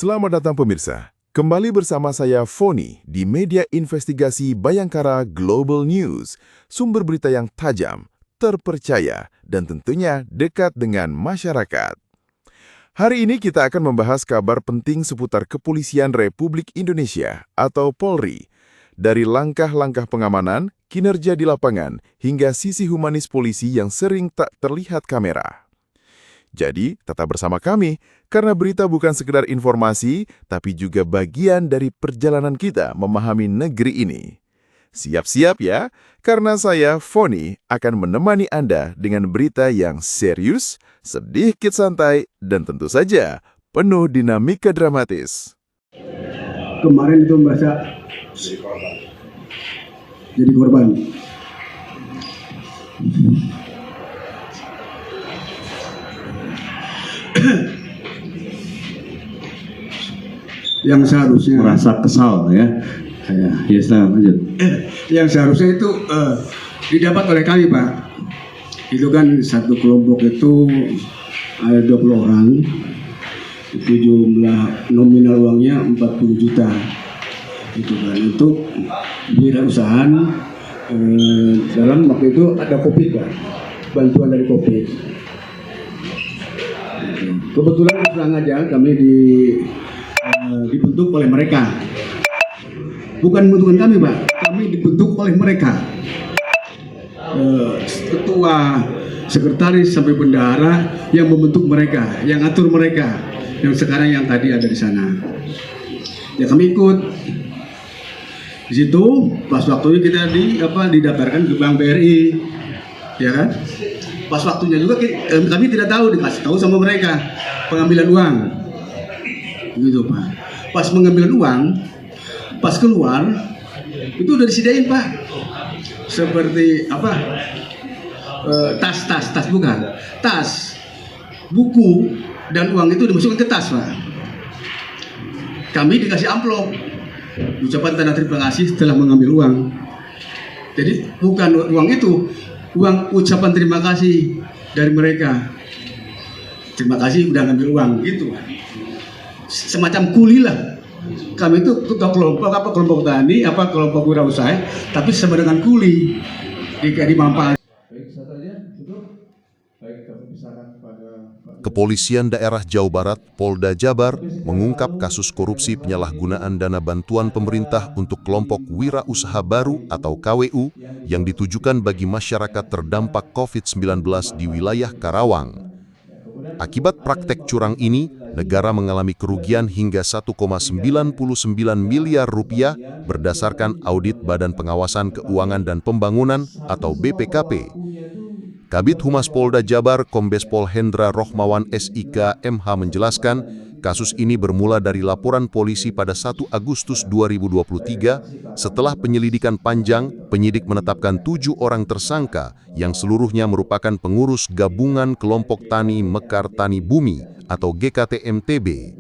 Selamat datang pemirsa. Kembali bersama saya Foni di media investigasi Bayangkara Global News. Sumber berita yang tajam, terpercaya, dan tentunya dekat dengan masyarakat. Hari ini kita akan membahas kabar penting seputar Kepolisian Republik Indonesia atau Polri. Dari langkah-langkah pengamanan, kinerja di lapangan, hingga sisi humanis polisi yang sering tak terlihat kamera. Jadi, tetap bersama kami, karena berita bukan sekedar informasi, tapi juga bagian dari perjalanan kita memahami negeri ini. Siap-siap ya, karena saya, Foni, akan menemani Anda dengan berita yang serius, sedikit santai, dan tentu saja penuh dinamika dramatis. Kemarin itu merasa jadi korban. Yang seharusnya merasa kesal ya. Ya, setelah lanjut. Yang seharusnya itu didapat oleh kami, Pak. Itu kan satu kelompok itu ada 20 orang. Itu jumlah nominal uangnya 40 juta. Itu kan untuk wirausahaan dalam waktu itu ada COVID, Pak. Bantuan dari COVID. Kebetulan terang aja kami dibentuk oleh mereka. Bukan membentukkan kami, Pak. Kami dibentuk oleh mereka. Ketua, sekretaris sampai bendahara yang membentuk mereka, yang atur mereka, yang sekarang yang tadi ada di sana. Ya kami ikut. Di situ pas waktunya kita didaftarkan ke Bank BRI, ya kan? Pas waktunya juga kami tidak tahu, dikasih tahu sama mereka pengambilan uang, gitu Pak. Pas mengambil uang, pas keluar itu udah disediain Pak, seperti tas bukan, tas, buku dan uang itu dimasukkan ke tas Pak. Kami dikasih amplop, ucapan tanda terima kasih telah mengambil uang. Jadi bukan uang itu, uang ucapan terima kasih dari mereka. Terima kasih udah ngambil uang gitu. Semacam kuli lah. Kami itu kelompok tani, kelompok wirausaha, tapi sama dengan kuli dimanfaatkan. Kepolisian Daerah Jawa Barat, Polda Jabar, mengungkap kasus korupsi penyalahgunaan dana bantuan pemerintah untuk kelompok wirausaha baru atau KWU yang ditujukan bagi masyarakat terdampak COVID-19 di wilayah Karawang. Akibat praktek curang ini, negara mengalami kerugian hingga 1,99 miliar rupiah berdasarkan audit Badan Pengawasan Keuangan dan Pembangunan atau BPKP. Kabid Humas Polda Jabar Kombes Pol Hendra Rohmawan SIK MH menjelaskan, kasus ini bermula dari laporan polisi pada 1 Agustus 2023. Setelah penyelidikan panjang, penyidik menetapkan 7 orang tersangka yang seluruhnya merupakan pengurus gabungan kelompok tani Mekar Tani Bumi atau GKTMTB.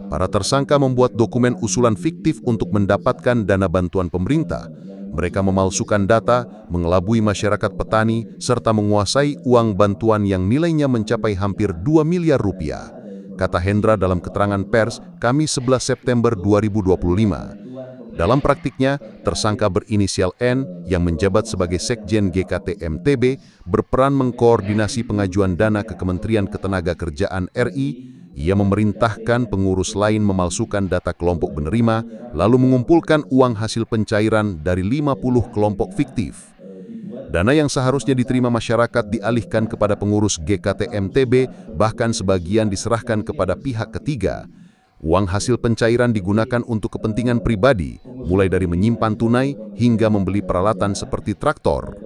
Para tersangka membuat dokumen usulan fiktif untuk mendapatkan dana bantuan pemerintah. Mereka memalsukan data, mengelabui masyarakat petani, serta menguasai uang bantuan yang nilainya mencapai hampir 2 miliar rupiah. Kata Hendra dalam keterangan pers, Kamis 11 September 2025. Dalam praktiknya, tersangka berinisial N yang menjabat sebagai Sekjen GKTMTB berperan mengkoordinasi pengajuan dana ke Kementerian Ketenagakerjaan RI. Ia memerintahkan pengurus lain memalsukan data kelompok penerima, lalu mengumpulkan uang hasil pencairan dari 50 kelompok fiktif. Dana yang seharusnya diterima masyarakat dialihkan kepada pengurus GKTMTB, bahkan sebagian diserahkan kepada pihak ketiga. Uang hasil pencairan digunakan untuk kepentingan pribadi, mulai dari menyimpan tunai hingga membeli peralatan seperti traktor.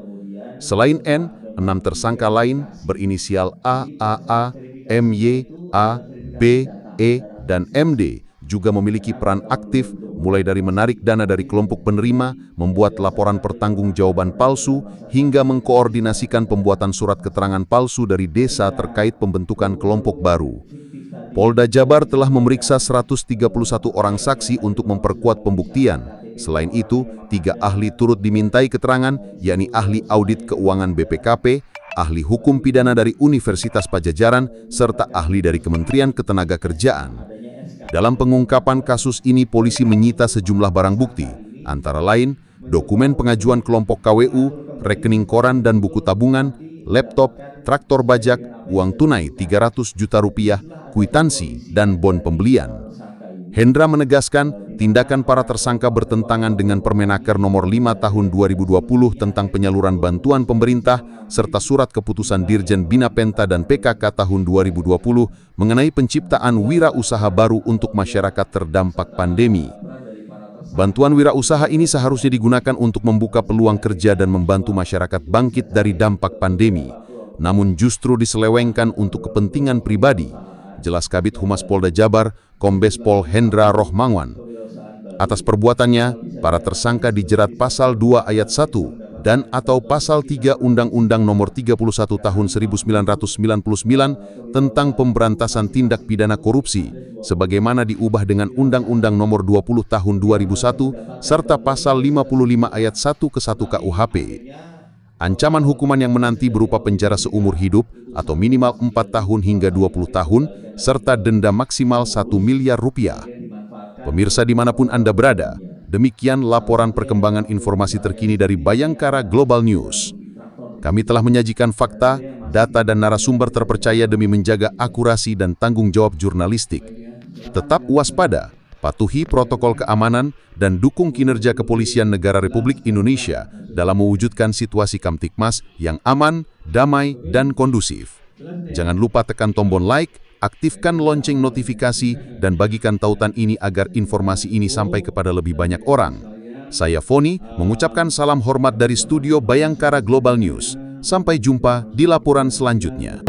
Selain N, 6 tersangka lain berinisial A, AA, MY, A, B, E, dan MD juga memiliki peran aktif mulai dari menarik dana dari kelompok penerima, membuat laporan pertanggungjawaban palsu, hingga mengkoordinasikan pembuatan surat keterangan palsu dari desa terkait pembentukan kelompok baru. Polda Jabar telah memeriksa 131 orang saksi untuk memperkuat pembuktian. Selain itu, 3 ahli turut dimintai keterangan, yakni ahli audit keuangan BPKP, ahli hukum pidana dari Universitas Padjadjaran, serta ahli dari Kementerian Ketenagakerjaan. Dalam pengungkapan kasus ini, polisi menyita sejumlah barang bukti, antara lain dokumen pengajuan kelompok KWU, rekening koran dan buku tabungan, laptop, traktor bajak, uang tunai 300 juta rupiah, kwitansi, dan bon pembelian. Hendra menegaskan, tindakan para tersangka bertentangan dengan Permenaker Nomor 5 Tahun 2020 tentang penyaluran bantuan pemerintah serta Surat Keputusan Dirjen Bina Penta dan PKK Tahun 2020 mengenai penciptaan wirausaha baru untuk masyarakat terdampak pandemi. Bantuan wirausaha ini seharusnya digunakan untuk membuka peluang kerja dan membantu masyarakat bangkit dari dampak pandemi, namun justru diselewengkan untuk kepentingan pribadi, jelas Kabid Humas Polda Jabar, Kombes Pol Hendra Rohmanwan. Atas perbuatannya, para tersangka dijerat Pasal 2 Ayat 1 dan atau Pasal 3 Undang-Undang Nomor 31 Tahun 1999 tentang Pemberantasan Tindak Pidana Korupsi, sebagaimana diubah dengan Undang-Undang Nomor 20 Tahun 2001 serta Pasal 55 Ayat 1 ke 1 KUHP. Ancaman hukuman yang menanti berupa penjara seumur hidup atau minimal 4 tahun hingga 20 tahun, serta denda maksimal 1 miliar rupiah. Pemirsa dimanapun Anda berada, demikian laporan perkembangan informasi terkini dari Bayangkara Global News. Kami telah menyajikan fakta, data dan narasumber terpercaya demi menjaga akurasi dan tanggung jawab jurnalistik. Tetap waspada, patuhi protokol keamanan, dan dukung kinerja Kepolisian Negara Republik Indonesia dalam mewujudkan situasi Kamtibmas yang aman, damai, dan kondusif. Jangan lupa tekan tombol like, aktifkan lonceng notifikasi, dan bagikan tautan ini agar informasi ini sampai kepada lebih banyak orang. Saya Foni mengucapkan salam hormat dari studio Bayangkara Global News. Sampai jumpa di laporan selanjutnya.